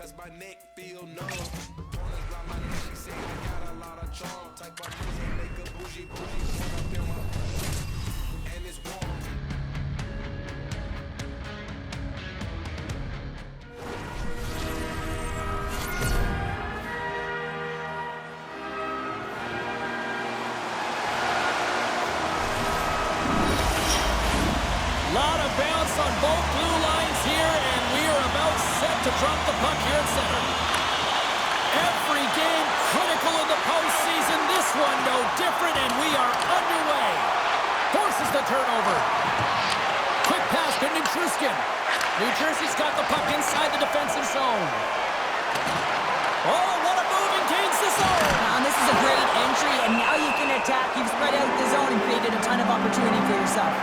cause my neck feel numb. Corners round my neck, she say I got a lot of charm. Type of music make a bougie one up in my, and it's warm. Lot of bounce on both blue lines here, and we are about set to drop the puck here at center. Every game critical in the postseason. This one no different, and we are underway. Forces the turnover. Quick pass to Nichushkin. New Jersey's got the puck inside the defensive zone. Oh, what a move and gains the zone. And this is a great entry, and now you can attack. You've spread out the zone and created a ton of opportunity for yourself.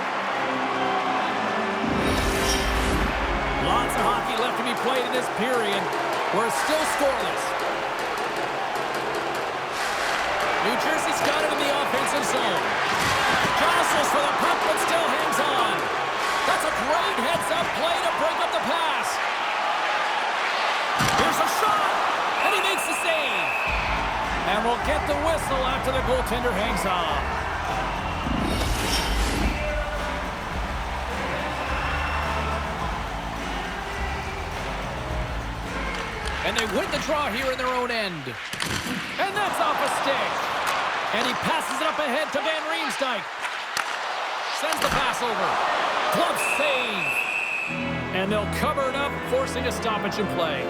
Lots of hockey left to be played in this period. We're still scoreless. New Jersey's got it in the offensive zone. Jostles for the puck, but still hangs on. That's a great heads-up play to break up the pass. Here's a shot, and he makes the save. And we'll get the whistle after the goaltender hangs on. And they win the draw here in their own end. And that's off a stick. And he passes it up ahead to Van Riemsdyk. Sends the pass over. Glove save. And they'll cover it up, forcing a stoppage in play.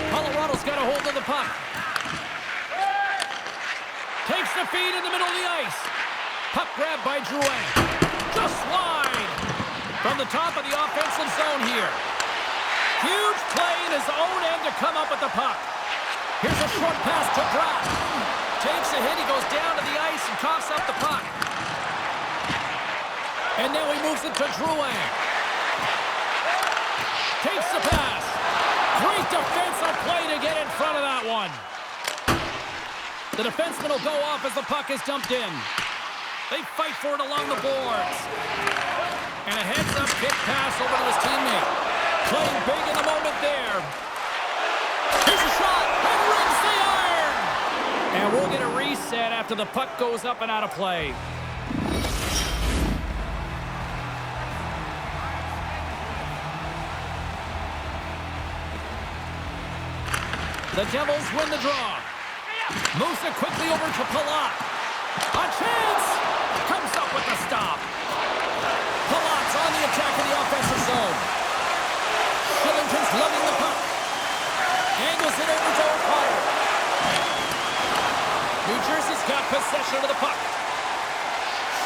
Colorado's got a hold of the puck. Takes the feed in the middle of the ice. Puck grab by Drouin. Just wide. From the top of the offensive zone here. Huge play in his own end to come up with the puck. Here's a short pass to Bratt. Takes a hit. He goes down to the ice and coughs up the puck. And now he moves it to Drouin. Takes the pass. Great defensive play to get in front of that one. The defenseman will go off as the puck is dumped in. They fight for it along the boards. And a heads-up kick pass over to his teammate. Playing big in the moment there. Here's a shot, and rings the iron! And we'll get a reset after the puck goes up and out of play. The Devils win the draw. Moves it quickly over to Palat. A chance! Comes up with the stop. Palat's on the attack in the offensive zone. Shillington's lugging the puck. Angles it over to O'Connor. New Jersey's got possession of the puck.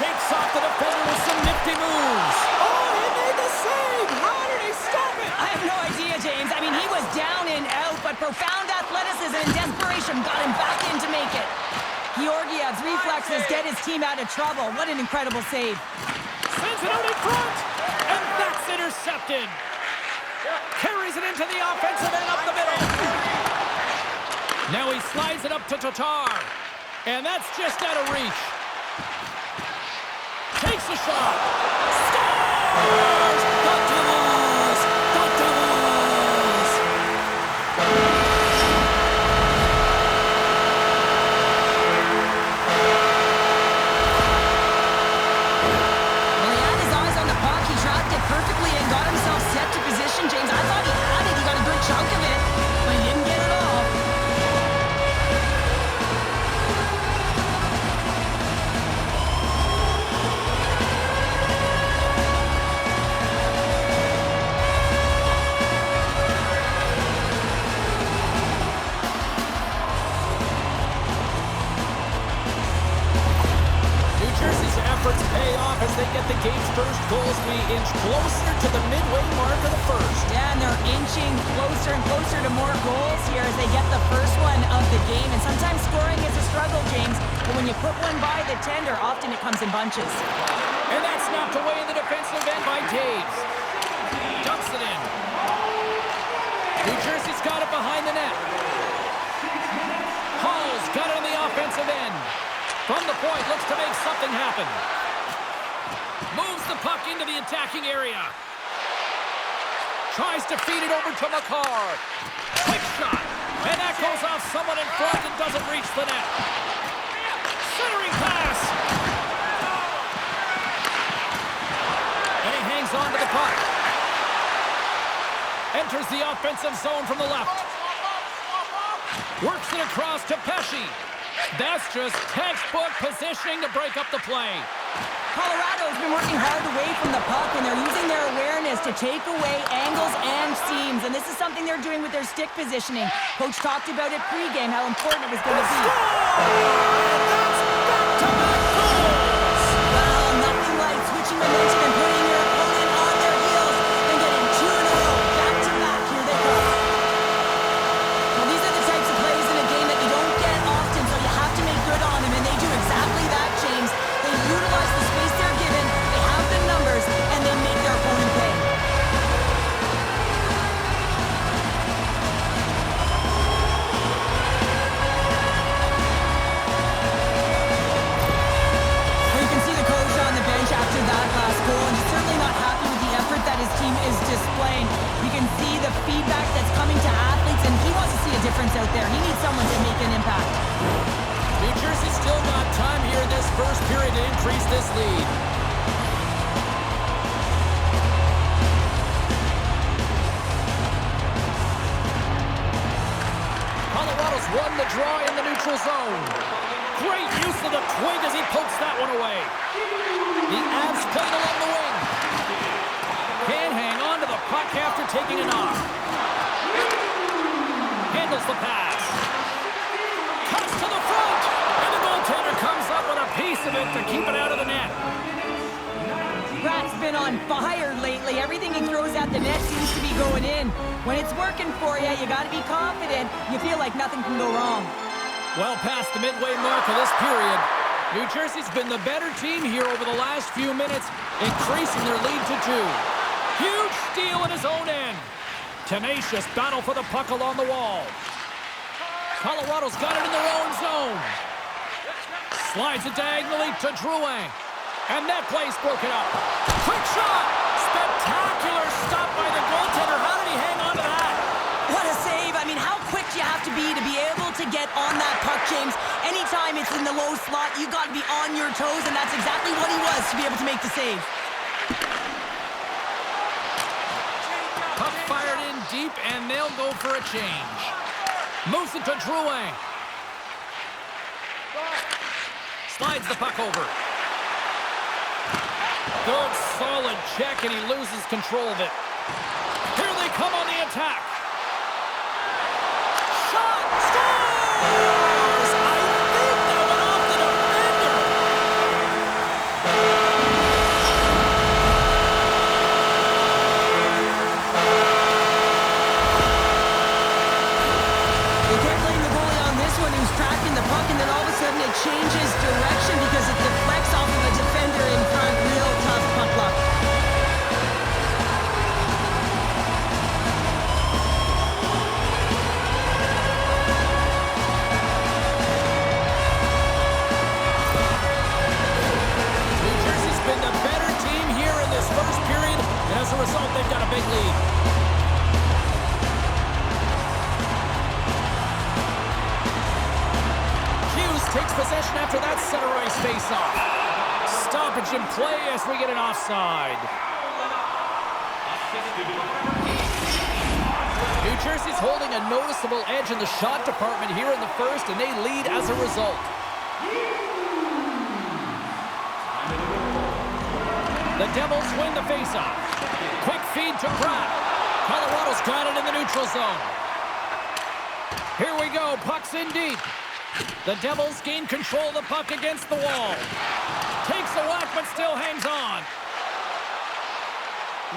Shakes off the defender with some nifty moves. Oh, he made the save! How did he stop it? I have no idea, James. I mean, he was down and out, but profound athleticism and desperation got him back in to make it. Georgiev's reflexes get his team out of trouble. What an incredible save. Sends it out in front, and that's intercepted. Carries it into the offensive end up the middle. Now he slides it up to Tatar, and that's just out of reach. Takes a shot. Scores! The Devils! The Devils! Well, he had his eyes on the puck. He tracked it perfectly and got himself set to position, James. I thought he had it. He got a good chunk of it, but he didn't get it all. Efforts pay off as they get the game's first goal as we inch closer to the midway mark of the first. Yeah, and they're inching closer and closer to more goals here as they get the first one of the game. And sometimes scoring is a struggle, James, but when you put one by the tender, often it comes in bunches. And that's knocked away in the defensive end by Taves. Dumps it in. New Jersey's got it behind the net. Hall's got it on the offensive end. From the point, looks to make something happen. Moves the puck into the attacking area. Tries to feed it over to Makar. Quick shot. And that goes off someone in front and doesn't reach the net. Centering pass. And he hangs on to the puck. Enters the offensive zone from the left. Works it across to Pesci. That's just textbook positioning to break up the play. Colorado's been working hard away from the puck, and they're using their awareness to take away angles and seams. And this is something they're doing with their stick positioning. Coach talked about it pregame, how important it was going to be. Well, nothing like switching momentum and putting your opponent on their heels and getting 2 in a row. Back to back, here they come. Well, these are the types of plays in a game that you don't get often, so you have to make good on them, and they do exactly that, James. They utilize the space they're given, they have the numbers, and they make their opponent pay. Well, you can see the coach on the bench after that last goal, and he's certainly not happy with the effort that his team is displaying. You can see the feedback that's coming to athletes, and he wants to see a difference out there. He needs someone to make an impact. New Jersey's still got time here in this first period to increase this lead. Colorado's won the draw in the neutral zone. Great use of the twig as he pokes that one away. The Avs played along the wing. Can't hang on to the puck after taking a knock. Handles the pass. Cuts to the front. And the goaltender comes up with a piece of it to keep it out of the net. Rat's been on fire lately. Everything he throws at the net seems to be going in. When it's working for you, you got to be confident. You feel like nothing can go wrong. Well past the midway mark of this period, New Jersey's been the better team here over the last few minutes, increasing their lead to 2. Huge steal at his own end. Tenacious battle for the puck along the wall. Colorado's got it in their own zone. Slides it diagonally to Drouin. And that play's broken up. Quick shot! Spectacular stop by the goaltender. How did he hang on to that? What a save. I mean, how quick do you have to be able to get on that puck, James? Anytime it's in the low slot, you got to be on your toes, and that's exactly what he was to be able to make the save. Puck fired in deep, and they'll go for a change. Moves it to Drouin. Slides the puck over. Good, solid check, and he loses control of it. Here they come on the attack. Shot! Scores! I think that went off the defender. They kept playing the goalie on this one, who's tracking the puck, and then all of a sudden it changes direction because it deflects off of a defender in front. Real tough puck luck. New Jersey's been the better team here in this first period, and as a result, they've got a big lead. Takes possession after that center ice face-off. Stoppage in play as we get an offside. New Jersey's holding a noticeable edge in the shot department here in the first, and they lead as a result. The Devils win the face-off. Quick feed to Pratt. Colorado's got it in the neutral zone. Here we go, puck's in deep. The Devils gain control of the puck against the wall. Takes a whack, but still hangs on.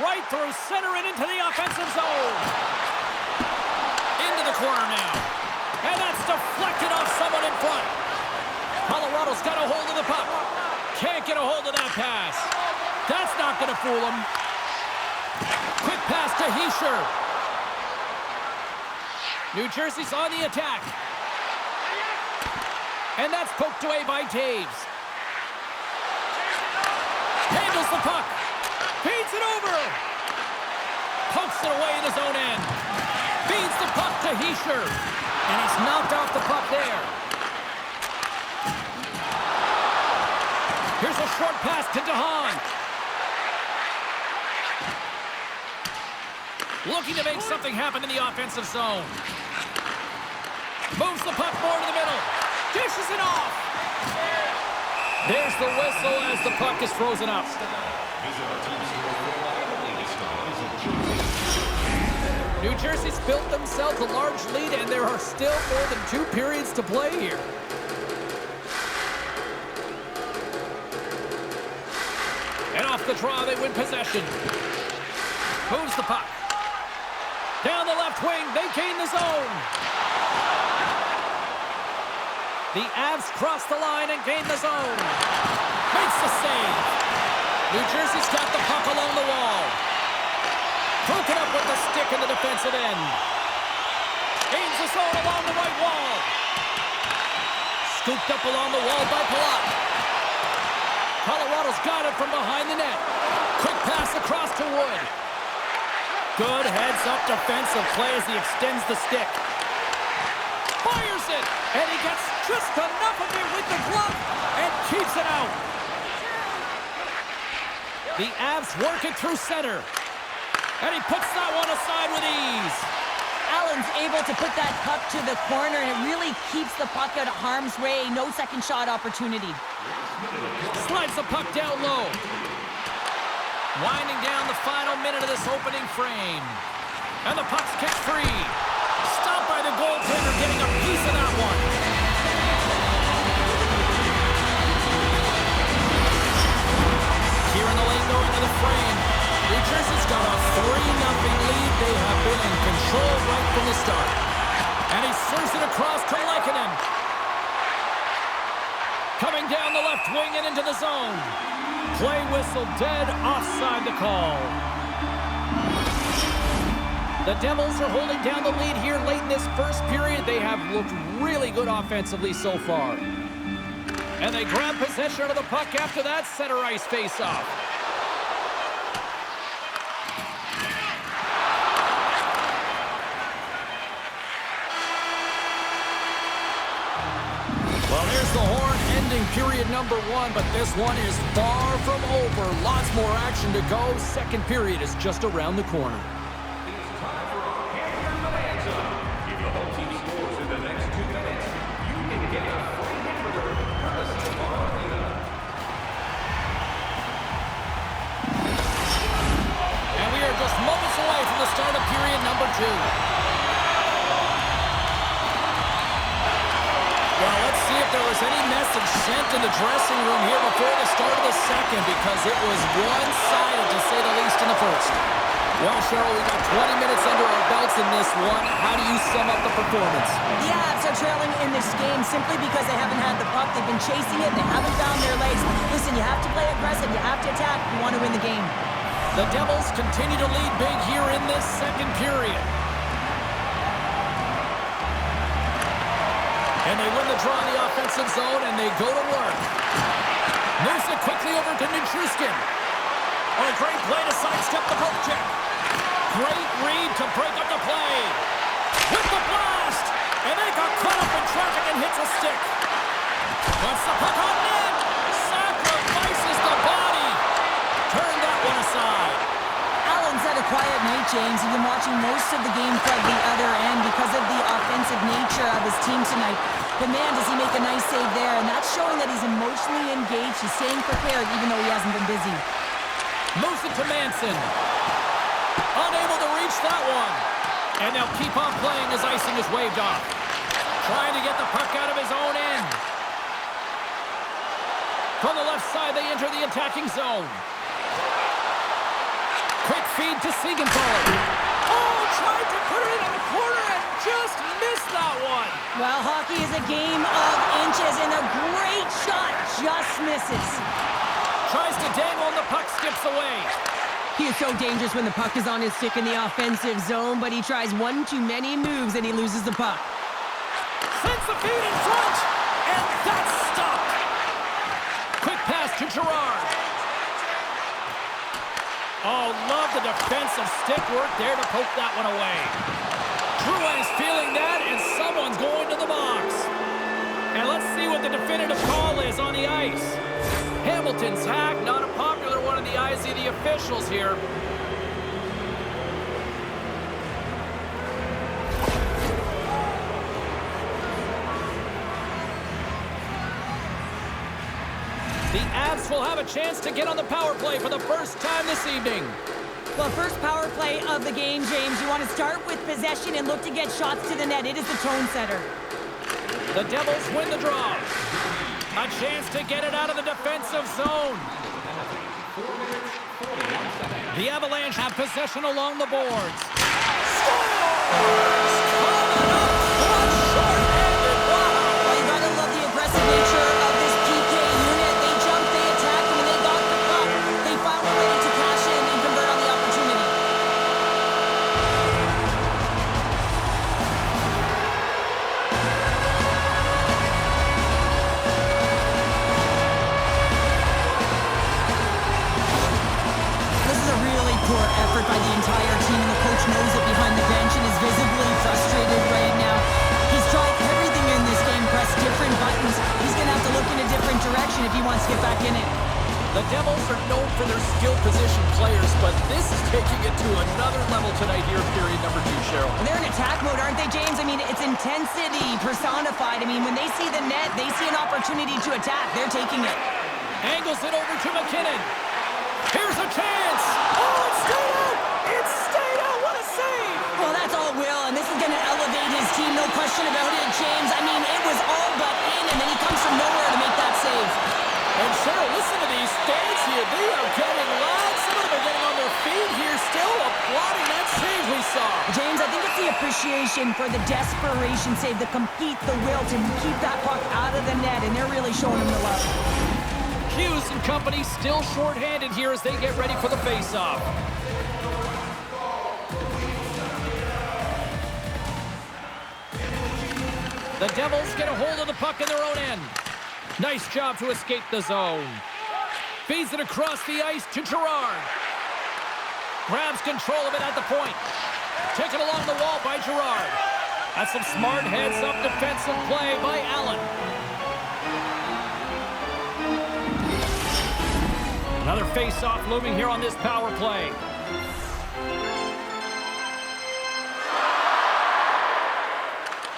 Right through center and into the offensive zone. Into the corner now. And that's deflected off someone in front. Colorado's got a hold of the puck. Can't get a hold of that pass. That's not going to fool him. Quick pass to Hischier. New Jersey's on the attack. And that's poked away by Taves. Handles the puck. Feeds it over. Pokes it away in his own end. Feeds the puck to Hischier. And he's knocked off the puck there. Here's a short pass to DeHaan. Looking to make something happen in the offensive zone. Moves the puck more to the middle. Dishes it off. There's the whistle as the puck is frozen up. New Jersey's built themselves a large lead, and there are still more than 2 periods to play here. And off the draw, they win possession. Moves the puck. Down the left wing, they gain the zone. The Avs cross the line and gain the zone. Makes the save. New Jersey's got the puck along the wall. Broken up with the stick in the defensive end. Gains the zone along the right wall. Scooped up along the wall by Palat. Colorado's got it from behind the net. Quick pass across to Wood. Good heads-up defensive play as he extends the stick. Fires it, and he gets just enough of it with the glove and keeps it out. The Avs work it through center, and he puts that one aside with ease. Allen's able to put that puck to the corner, and it really keeps the puck out of harm's way. No second shot opportunity. Slides the puck down low. Winding down the final minute of this opening frame. And the puck's kicked free. Stopped by the goaltender, getting a piece of that one. Here in the lane going to the frame. New Jersey's got a 3-0 lead. They have been in control right from the start. And he serves it across to Lehkonen. Coming down the left wing and into the zone. Play whistle dead, offside the call. The Devils are holding down the lead here late in this first period. They have looked really good offensively so far. And they grab possession of the puck after that center ice face-off. Well, here's the horn ending period number 1, but this one is far from over. Lots more action to go. Second period is just around the corner. And we are just moments away from the start of period number 2. Well, let's see if there was any message sent in the dressing room here before the start of the second, because it was one-sided, to say the least, in the first. Well, Cheryl, we got 20 minutes under our belts in this one. How do you sum up the performance? The Avs are trailing in this game simply because they haven't had the puck. They've been chasing it. They haven't found their legs. Listen, you have to play aggressive. You have to attack if you want to win the game. The Devils continue to lead big here in this second period. And they win the draw in the offensive zone, and they go to work. Moves it quickly over to Nichushkin. Oh, a great play to sidestep the poke check. Great read to break up the play. With the blast! And they got caught up in traffic and hits a stick. Puts the puck on net. Sacrifices the body. Turn that one aside. Allen's had a quiet night, James. He's been watching most of the game from the other end because of the offensive nature of his team tonight. But man, does he make a nice save there, and that's showing that he's emotionally engaged. He's staying prepared even though he hasn't been busy. Moves it to Manson. Unable to reach that one. And they'll keep on playing as icing is waved off. Trying to get the puck out of his own end. From the left side, they enter the attacking zone. Quick feed to Siegenthaler. Oh, tried to put it in the corner and just missed that one. Well, hockey is a game of inches, and a great shot just misses. Tries to dangle and the puck skips away. He is so dangerous when the puck is on his stick in the offensive zone, but he tries one too many moves and he loses the puck. Sends the feed in front, and Oh, love the defensive stick work there to poke that one away. Drouin's feeling that, and someone's going to the box. And let's see what the definitive call is on the ice. Hamilton's hack, not a popular one in the eyes of the officials here. The Avs will have a chance to get on the power play for the first time this evening. Well, first power play of the game, James. You want to start with possession and look to get shots to the net. It is the tone setter. The Devils win the draw. A chance to get it out of the defensive zone. The Avalanche have possession along the boards. Scores! Coming up on short-handed. Wow! Well, you gotta love the aggressive nature of this PK unit. They jumped, they attacked, and when they got the puck, they found a way to cash in and convert on the opportunity. This is a really poor effort by the entire team, and the coach knows it behind the bench and is visibly frustrated right now. He's tried everything in this game, pressed different buttons. He's going to have to look in a different direction if he wants to get back in it. The Devils are known for their skill position players, but this is taking it to another level tonight here in period number 2, Cheryl. They're in attack mode, aren't they, James? I mean, it's intensity personified. I mean, when they see the net, they see an opportunity to attack. They're taking it. Angles it over to McKinnon. Here's a chance. Oh, it's stayed out. It's stayed out. What a save. Well, that's all Will, and this is going to elevate his team, no question about it, James. I mean, it was all but in, and then he comes from nowhere to make that save. And Cheryl, listen to these stands here. They are getting loud. Some of them are getting on their feet here, still applauding that save we saw. James, I think it's the appreciation for the desperation save, the compete, the will to keep that puck out of the net, and they're really showing him the love. Hughes and company still shorthanded here as they get ready for the face-off. The Devils get a hold of the puck in their own end. Nice job to escape the zone. Feeds it across the ice to Girard. Grabs control of it at the point. Taken along the wall by Girard. That's some smart heads-up defensive play by Allen. Another face-off looming here on this power play.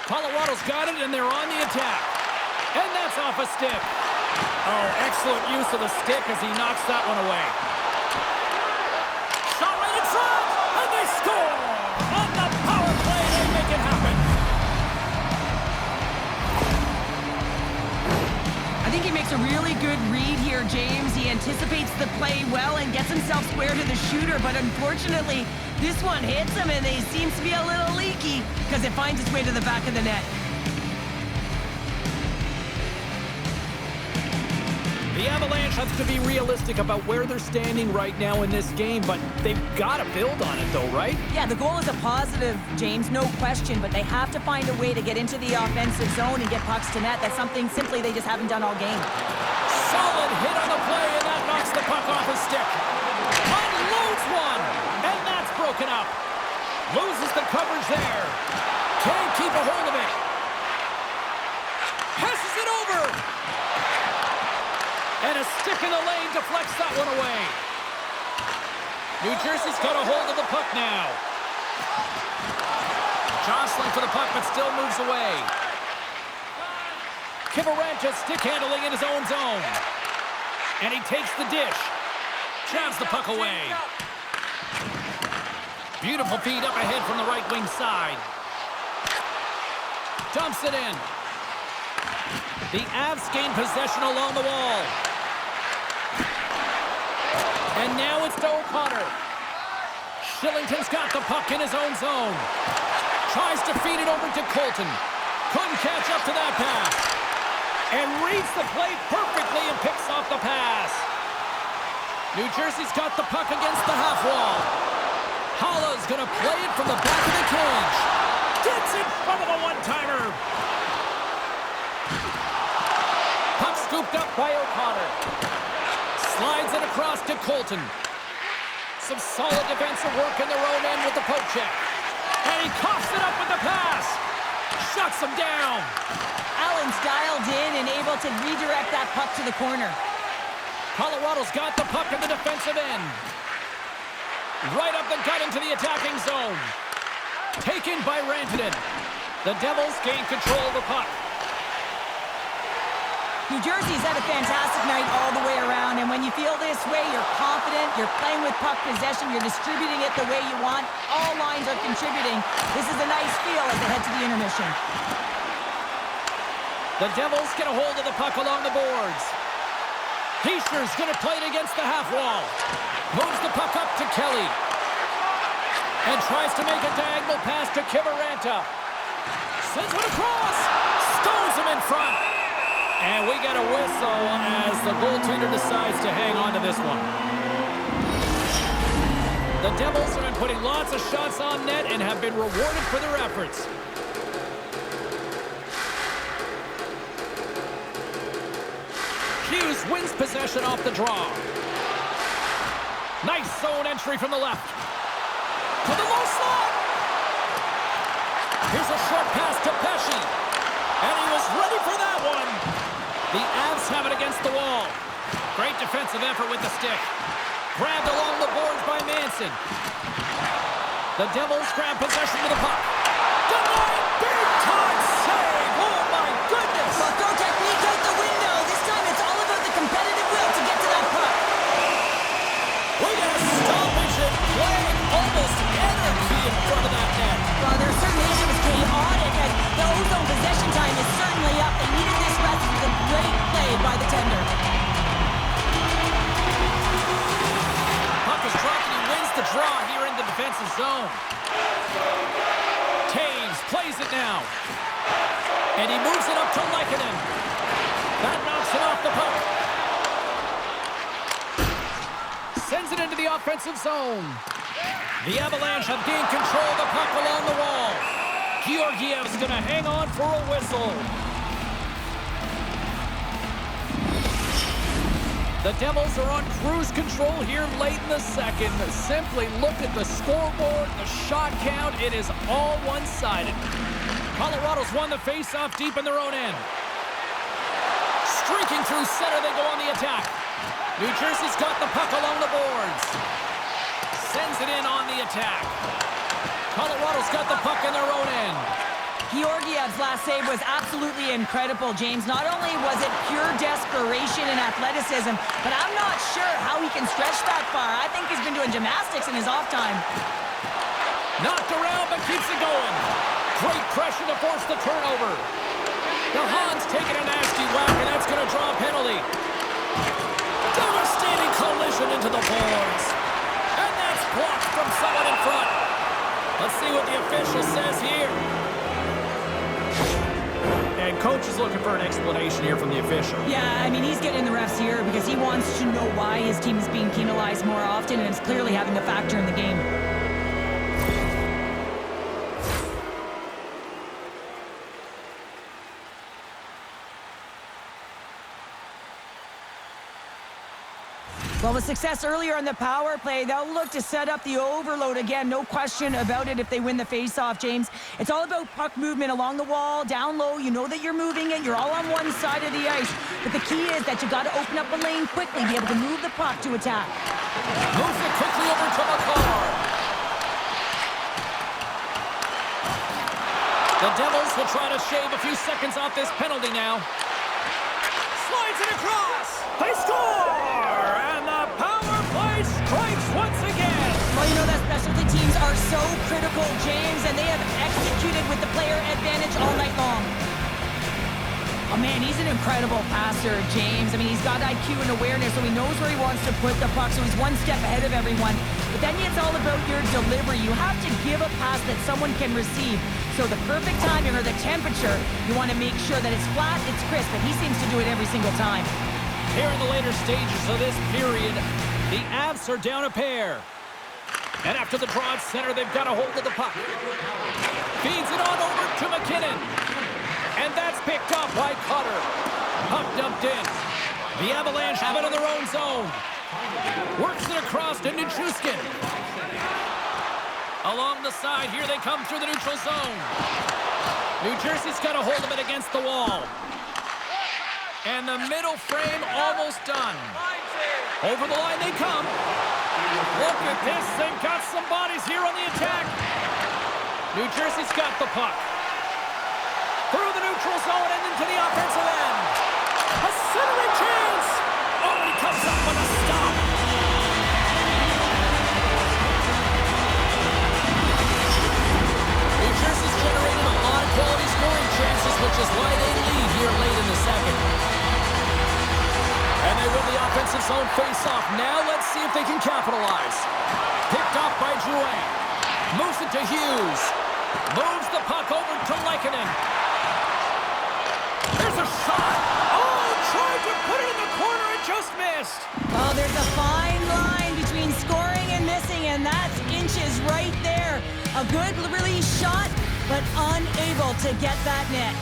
Colorado's got it, and they're on the attack. And that's off a stick. Oh, excellent use of the stick as he knocks that one away. Shot right in front, and they score! On the power play, they make it happen. I think he makes a really good read here, James. He anticipates the play well and gets himself square to the shooter, but unfortunately, this one hits him and he seems to be a little leaky because it finds its way to the back of the net. The Avalanche have to be realistic about where they're standing right now in this game, but they've got to build on it though, right? Yeah, the goal is a positive, James, no question, but they have to find a way to get into the offensive zone and get pucks to net. That's something simply they just haven't done all game. Solid hit on the play, and that knocks the puck off his stick. Unloads one, and that's broken up. Loses the coverage there. Can't keep a hold of it. Passes it over. And a stick in the lane deflects that one away. New Jersey's got a hold of the puck now. Jostling for the puck, but still moves away. Kivaranta stick handling in his own zone. And he takes the dish. Jabs the puck away. Beautiful feed up ahead from the right wing side. Dumps it in. The Avs gain possession along the wall. And now it's to O'Connor. Shillington's got the puck in his own zone. Tries to feed it over to Colton. Couldn't catch up to that pass. And reads the play perfectly and picks off the pass. New Jersey's got the puck against the half wall. Holla's gonna play it from the back of the cage. Gets in front of a one-timer. Puck scooped up by O'Connor. Slides it across to Colton. Some solid defensive work in their own end with the poke check. And he coughs it up with the pass. Shuts him down. Allen's dialed in and able to redirect that puck to the corner. Colorado's got the puck in the defensive end. Right up the gut into the attacking zone. Taken by Rantanen. The Devils gain control of the puck. New Jersey's had a fantastic night all the way around, and when you feel this way, you're confident, you're playing with puck possession, you're distributing it the way you want. All lines are contributing. This is a nice feel as they head to the intermission. The Devils get a hold of the puck along the boards. Heischer's going to play it against the half wall. Moves the puck up to Kelly. And tries to make a diagonal pass to Kiviranta. Sends one across. Stones him in front. And we get a whistle as the goaltender decides to hang on to this one. The Devils have been putting lots of shots on net and have been rewarded for their efforts. Hughes wins possession off the draw. Nice zone entry from the left. To the low slot. Here's a short pass to Pesci. And he was ready for that one. The Avs have it against the wall. Great defensive effort with the stick. Grabbed along the boards by Manson. The Devils grab possession of the puck. Denied! Big time save! Oh my goodness! Well, throw technique out the window. This time it's all about the competitive will to get to that puck. We got a stoppage and playing almost anarchy in front of that net. Well, there certainly is. It was chaotic, and the ozone possession time is certainly up. They needed this rest. It was a great play by the tender. Puck is dropped and he wins the draw here in the defensive zone. Taves plays it now. And he moves it up to Lehkonen. That knocks it off the puck. Sends it into the offensive zone. The Avalanche have gained control of the puck along the wall. Georgiev's going to hang on for a whistle. The Devils are on cruise control here late in the second. Simply look at the scoreboard, the shot count. It is all one-sided. Colorado's won the face-off deep in their own end. Streaking through center, they go on the attack. New Jersey's got the puck along the boards. Sends it in on the attack. Colorado's got the puck in their own end. Georgiev's last save was absolutely incredible, James. Not only was it pure desperation and athleticism, but I'm not sure how he can stretch that far. I think he's been doing gymnastics in his off time. Knocked around, but keeps it going. Great pressure to force the turnover. The Hans taking a nasty whack, and that's going to draw a penalty. Devastating collision into the boards. And that's blocked from someone in front. Let's see what the official says here. And coach is looking for an explanation here from the official. Yeah, I mean, he's getting the refs here because he wants to know why his team is being penalized more often, and it's clearly having a factor in the game. Well, with success earlier on the power play, they'll look to set up the overload again. No question about it if they win the faceoff, James. It's all about puck movement along the wall, down low. You know that you're moving it. You're all on one side of the ice. But the key is that you got to open up the lane quickly, be able to move the puck to attack. Moves it quickly over to McCall. The Devils will try to shave a few seconds off this penalty now. Slides it across. They score! And the power play strikes once again. Well, you know that specialty teams are so critical, James, and they have executed with the player advantage all night long. Oh, man, he's an incredible passer, James. I mean, he's got IQ and awareness, so he knows where he wants to put the puck, so he's one step ahead of everyone. But then it's all about your delivery. You have to give a pass that someone can receive. So the perfect timing or the temperature, you want to make sure that it's flat, it's crisp, and he seems to do it every single time. Here in the later stages of this period, the Avs are down a pair. And after the draw at center, they've got a hold of the puck. Feeds it on over to McKinnon. And that's picked up by Cutter. Puck dumped in. The Avalanche have it in their own zone. Works it across to Nichushkin. Along the side, here they come through the neutral zone. New Jersey's got a hold of it against the wall. And the middle frame almost done. Over the line they come. Look at this. They've got some bodies here on the attack. New Jersey's got the puck. Through the neutral zone and into the offensive end. A centering chance. Oh, and he comes up with a stop. New Jersey's generated a lot of quality scoring chances, which is why they lead here late in the second. And they win the offensive zone face-off. Now let's see if they can capitalize. Picked off by Drouin. Moves it to Hughes. Moves the puck over to Lehkonen. There's a shot. Oh, tried to put it in the corner and just missed. Oh, there's a fine line between scoring and missing, and that's inches right there. A good release shot, but unable to get that net.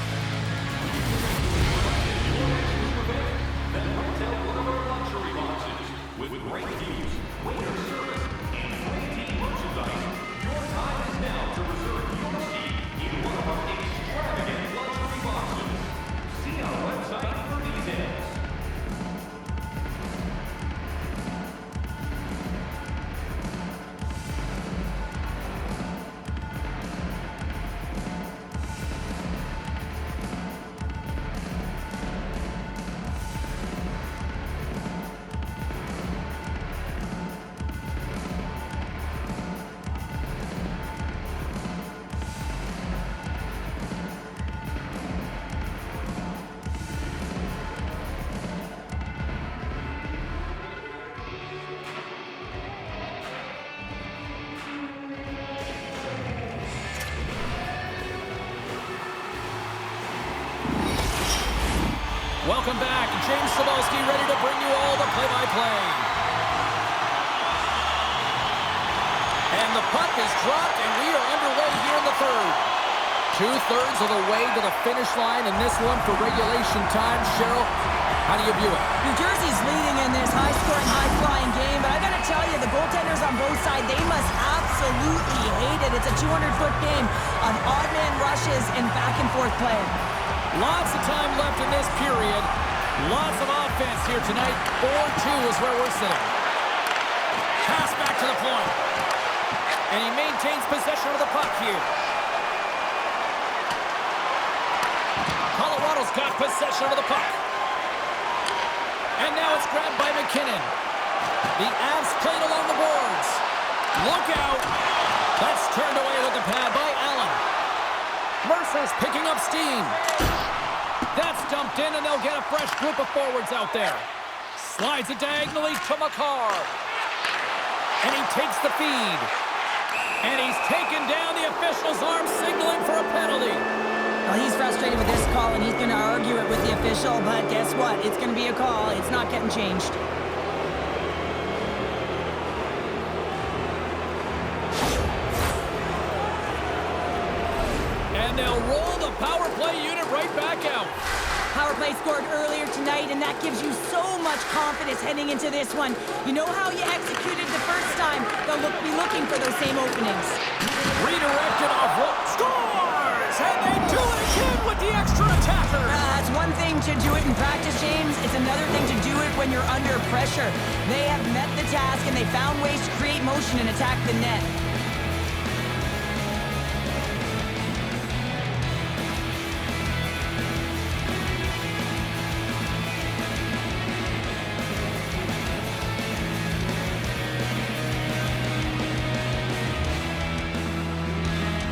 Welcome back. James Cybulski ready to bring you all the play-by-play. And the puck is dropped, and we are underway here in the third. 2/3 of the way to the finish line in this one for regulation time. Cheryl, how do you view it? New Jersey's leading in this high-scoring, high-flying game, but I got to tell you, the goaltenders on both sides, they must absolutely hate it. It's a 200-foot game of odd-man rushes and back-and-forth play. Lots of time left in this period. Lots of offense here tonight. 4-2 is where we're sitting. Pass back to the point. And he maintains possession of the puck here. Colorado's got possession of the puck. And now it's grabbed by McKinnon. The Avs played along the boards. Look out. That's turned away with the pad by Allen. Mercer's picking up steam. That's dumped in, and they'll get a fresh group of forwards out there. Slides it diagonally to Makar. And he takes the feed. And he's taken down. The official's arm signaling for a penalty. Well, he's frustrated with this call, and he's going to argue it with the official, but guess what? It's going to be a call. It's not getting changed. And they'll roll the power play unit right back out. Power play scored earlier tonight, and that gives you so much confidence heading into this one. You know how you executed the first time. They'll be looking for those same openings. Redirected off roll. Scores! And they do it again with the extra attacker. It's one thing to do it in practice, James. It's another thing to do it when you're under pressure. They have met the task, and they found ways to create motion and attack the net.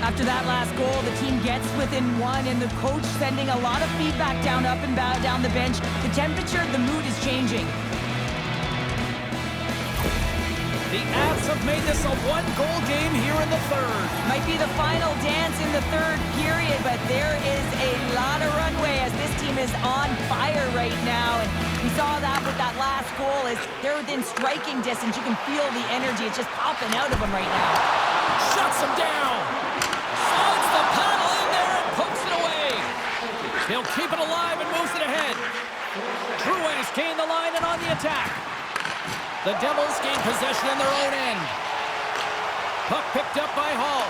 After that last goal, the team gets within one, and the coach sending a lot of feedback down the bench. The temperature, the mood is changing. The Avs have made this a one-goal game here in the third. Might be the final dance in the third period, but there is a lot of runway as this team is on fire right now. And we saw that with that last goal as they're within striking distance. You can feel the energy. It's just popping out of them right now. Shuts him down. Slides the paddle in there and pokes it away. He'll keep it alive and moves it ahead. Drouin has gained the line and on the attack. The Devils gain possession in their own end. Puck picked up by Hall.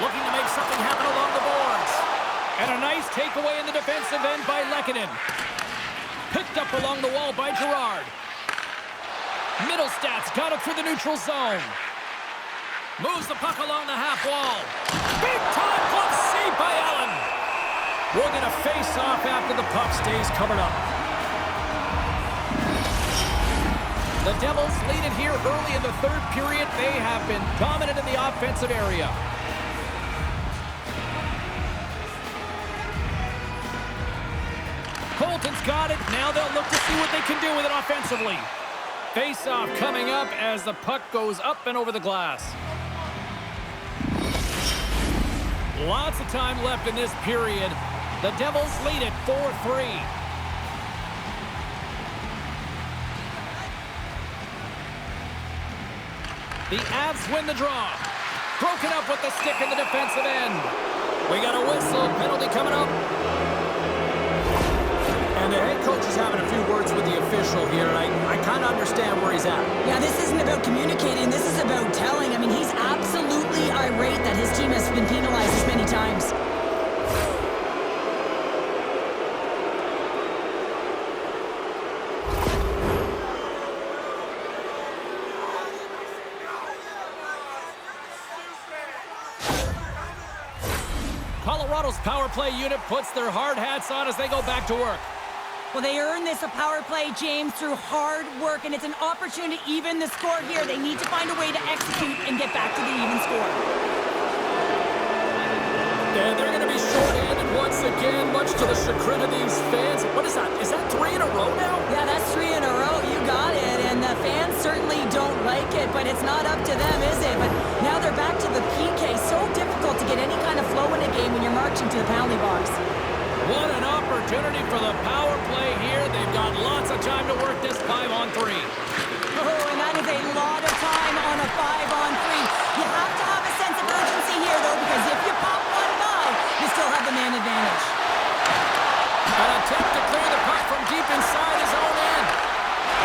Looking to make something happen along the boards. And a nice takeaway in the defensive end by Lehkonen. Picked up along the wall by Girard. Middlestats got it through the neutral zone. Moves the puck along the half wall. Big time glove save by Allen. We're going to face off after the puck stays covered up. The Devils lead it here early in the third period. They have been dominant in the offensive area. Colton's got it. Now they'll look to see what they can do with it offensively. Face-off coming up as the puck goes up and over the glass. Lots of time left in this period. The Devils lead it 4-3. The Avs win the draw. Broken up with the stick in the defensive end. We got a whistle. Penalty coming up. And the head coach is having a few words with the official here, and I kind of understand where he's at. Yeah, this isn't about communicating. This is about telling. I mean, he's absolutely irate that his team has been penalized this many times. Colorado's power play unit puts their hard hats on as they go back to work. Well, they earn this a power play, James, through hard work, and it's an opportunity to even the score here. They need to find a way to execute and get back to the even score. And they're going to be short-handed once again, much to the chagrin of these fans. What is that? Is that 3 in a row now? Yeah, that's 3 in a row. You got it. And the fans certainly don't like it, but it's not up to them, is it? But now they're back to the PK. So difficult to get any kind of flow in a game when you're marching to the penalty box. What an opportunity for the power play here. They've got lots of time to work this 5-on-3. Oh, and that is a lot of time on a 5-on-3. You have to have a sense of urgency here, though, because if you pop one by, you still have the man advantage. An attempt to clear the puck from deep inside his own end.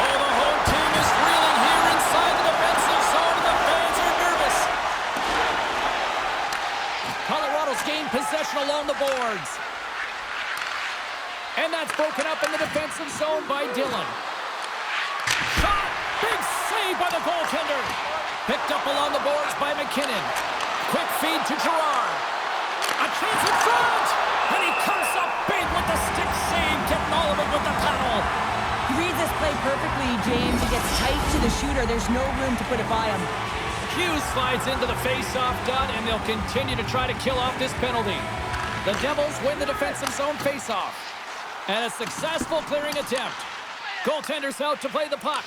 Oh, the whole team is reeling here inside the defensive zone, and the fans are nervous. Colorado's gained possession along the boards. And that's broken up in the defensive zone by Dillon. Shot! Big save by the goaltender. Picked up along the boards by McKinnon. Quick feed to Girard. A chance in front! And he comes up big with the stick save, getting all of it with the paddle. He reads this play perfectly, James. He gets tight to the shooter. There's no room to put it by him. Hughes slides into the face-off dot, and they'll continue to try to kill off this penalty. The Devils win the defensive zone face-off. And a successful clearing attempt. Goaltender's out to play the puck.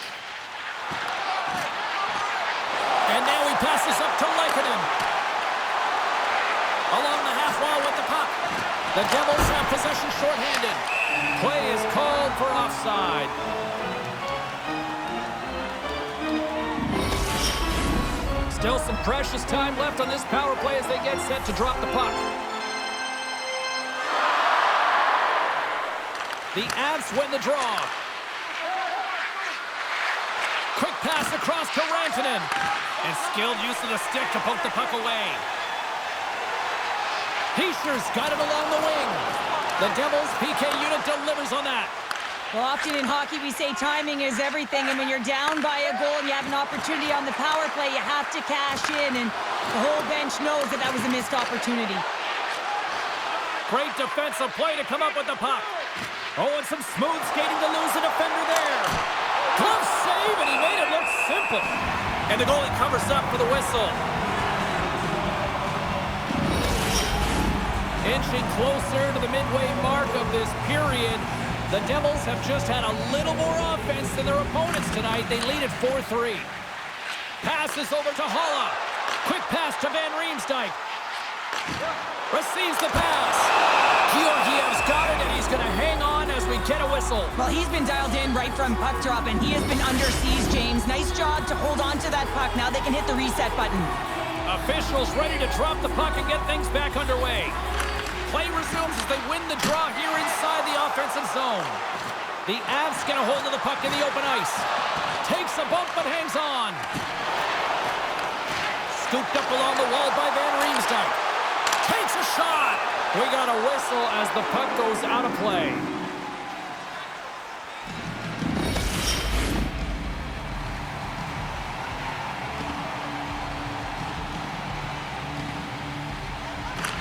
And now he passes up to Lehkonen. Along the half wall with the puck. The Devils have possession shorthanded. Play is called for offside. Still some precious time left on this power play as they get set to drop the puck. The Avs win the draw. Quick pass across to Rantanen. And skilled use of the stick to poke the puck away. Heischer's got it along the wing. The Devils' PK unit delivers on that. Well, often in hockey we say timing is everything, and when you're down by a goal and you have an opportunity on the power play, you have to cash in, and the whole bench knows that that was a missed opportunity. Great defensive play to come up with the puck. Oh, and some smooth skating to lose a defender there. Glove save, and he made it look simple. And the goalie covers up for the whistle. Inching closer to the midway mark of this period, the Devils have just had a little more offense than their opponents tonight. They lead at 4-3. Passes over to Holla. Quick pass to Van Riemsdyk. Receives the pass. Georgiev's got it, and he's going to hang on as we get a whistle. Well, he's been dialed in right from puck drop, and he has been under siege, James. Nice job to hold on to that puck. Now they can hit the reset button. Officials ready to drop the puck and get things back underway. Play resumes as they win the draw here inside the offensive zone. The Avs get a hold of the puck in the open ice. Takes a bump but hangs on. Scooped up along the wall by Van Riemsdyk. Takes a shot. We got a whistle as the puck goes out of play.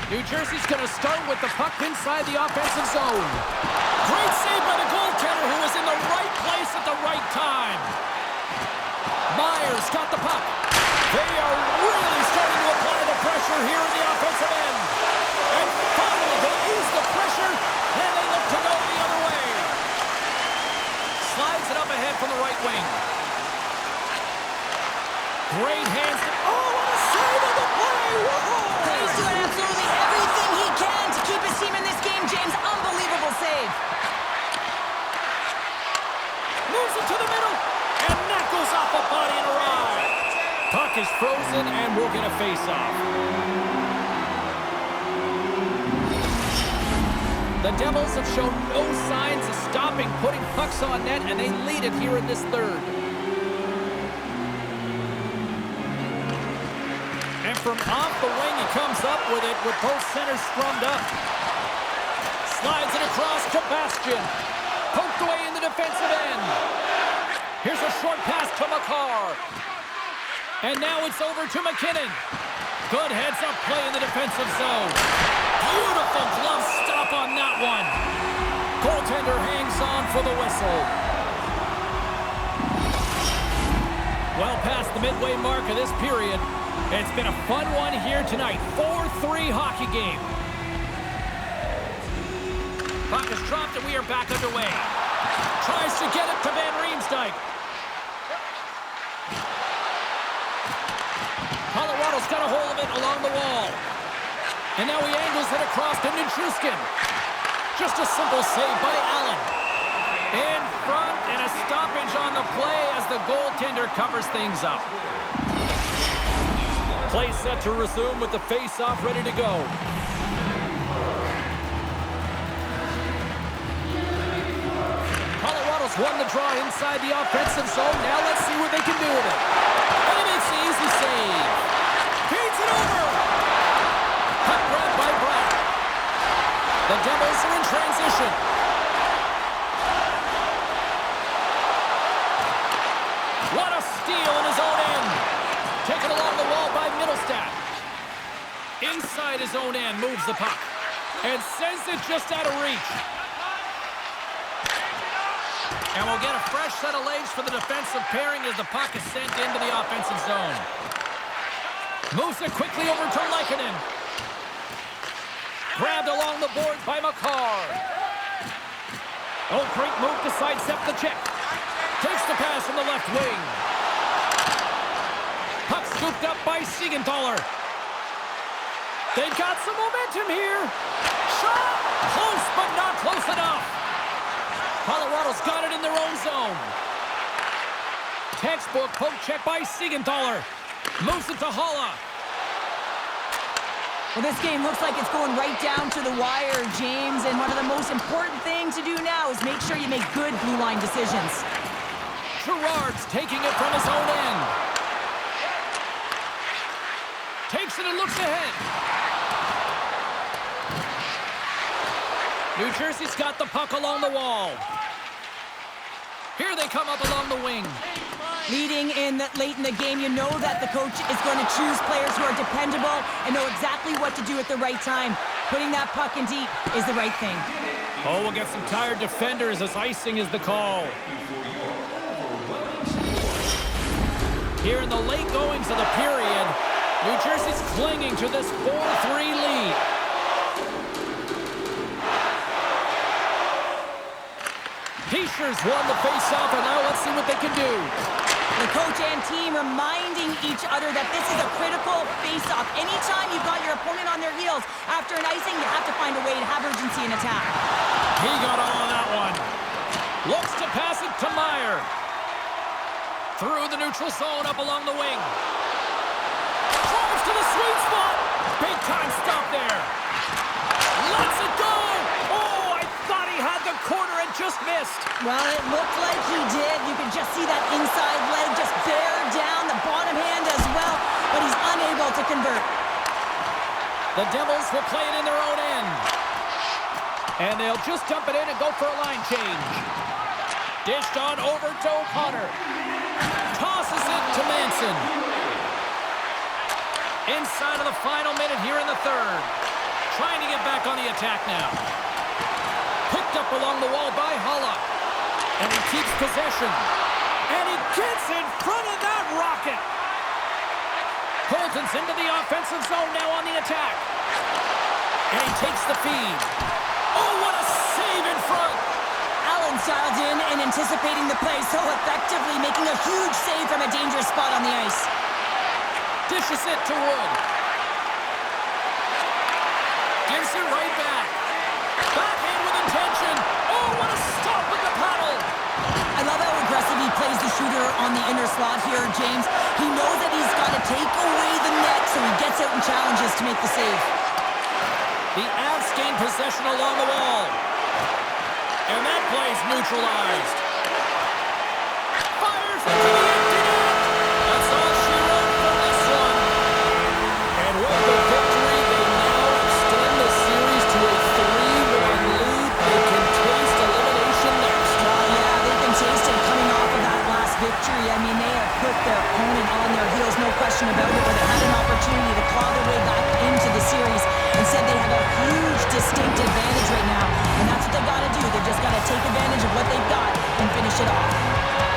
New Jersey's going to start with the puck inside the offensive zone. Great save by the goaltender who was in the right place at the right time. Myers got the puck. They are really starting to apply the pressure here in the offensive end. And finally they use the pressure and they look to go the other way. Slides it up ahead from the right wing. Great hands. Oh, what a save on the play! Whoa! He's doing absolutely everything he can to keep his team in this game, James. Unbelievable save. Moves it to the middle, and that goes off a body and a ride. Puck is frozen, and we'll get a face-off. The Devils have shown no signs of stopping putting pucks on net, and they lead it here in this third. And from off the wing, he comes up with it with both centers scrummed up. Slides it across to Bastian. Poked away in the defensive end. Here's a short pass to Makar. And now it's over to McKinnon. Good heads-up play in the defensive zone. Beautiful glove stop on that one. Goaltender hangs on for the whistle. Well past the midway mark of this period. It's been a fun one here tonight. 4-3 hockey game. Puck is dropped and we are back underway. Tries to get it to Van Riemsdyk. Colorado's got a hold of it along the wall. And now he angles it across to Nichushkin. Just a simple save by Allen. In front and a stoppage on the play as the goaltender covers things up. Play set to resume with the face-off ready to go. Colorado's won the draw inside the offensive zone. Now let's see what they can do with it. And he makes the easy save. Feeds it over. Puck grabbed by Brown. The Devils are in transition. What a steal in his own end. Taken along the wall by Middlestat. Inside his own end, moves the puck. And sends it just out of reach. And we'll get a fresh set of legs for the defensive pairing as the puck is sent into the offensive zone. Moves it quickly over to Lehkonen. Grabbed along the boards by Makar. Oh, great move to sidestep the check. Takes the pass from the left wing. Puck scooped up by Siegenthaler. They've got some momentum here. Shot! Close, but not close enough. Colorado's got it in their own zone. Textbook poke check by Siegenthaler. Moves it to Haula. Well, this game looks like it's going right down to the wire, James. And one of the most important things to do now is make sure you make good blue line decisions. Girard's taking it from his own end. Takes it and looks ahead. New Jersey's got the puck along the wall. Here they come up along the wing. Leading in late in the game, you know that the coach is going to choose players who are dependable and know exactly what to do at the right time. Putting that puck in deep is the right thing. Oh, we'll get some tired defenders as icing is the call. Here in the late goings of the period, New Jersey's clinging to this 4-3 lead. Pieschers won the face-off, and now let's see what they can do. The coach and team reminding each other that this is a critical face-off. Anytime you've got your opponent on their heels after an icing, you have to find a way to have urgency in attack. He got all of that one. Looks to pass it to Meyer. Through the neutral zone, up along the wing. Drives to the sweet spot. Big time stop there. Lets it go. Oh, I thought he had the a corner and just missed. Well, it looked like he did. You can just see that inside leg just bear down, the bottom hand as well, but he's unable to convert. The Devils will play it in their own end. And they'll just dump it in and go for a line change. Dished on over to O'Connor. Tosses it to Manson. Inside of the final minute here in the third. Trying to get back on the attack now. Picked up along the wall by Hulla. And he keeps possession. And he gets in front of that rocket. Colton's into the offensive zone now on the attack. And he takes the feed. Oh, what a save in front. Allen dialed in and anticipating the play so effectively, making a huge save from a dangerous spot on the ice. Dishes it to Wood. Gives it right back. Backhand with intention. Oh, what a stop with the paddle. I love how aggressive he plays the shooter on the inner slot here, James. He knows that he's got to take away the net, so he gets out and challenges to make the save. The Avs gain possession along the wall. And that play's neutralized. Fires into the empty net. That's all she wrote for this one. And with the victory, they now extend the series to a 3-1 lead. They can taste elimination next. Yeah, they've been tasted coming off of that last victory. I mean, they have put their opponent on their heels, no question about it, but they had an opportunity to claw their way back into the series. Instead, they have a huge distinct advantage right now, and that's what they've got to do. They've just got to take advantage of what they've got and finish it off.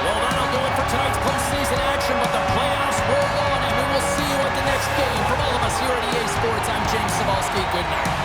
Well, that'll do it for tonight's postseason action, but the playoffs roll on, and we will see you at the next game. From all of us here at EA Sports, I'm James Cybulski. Good night.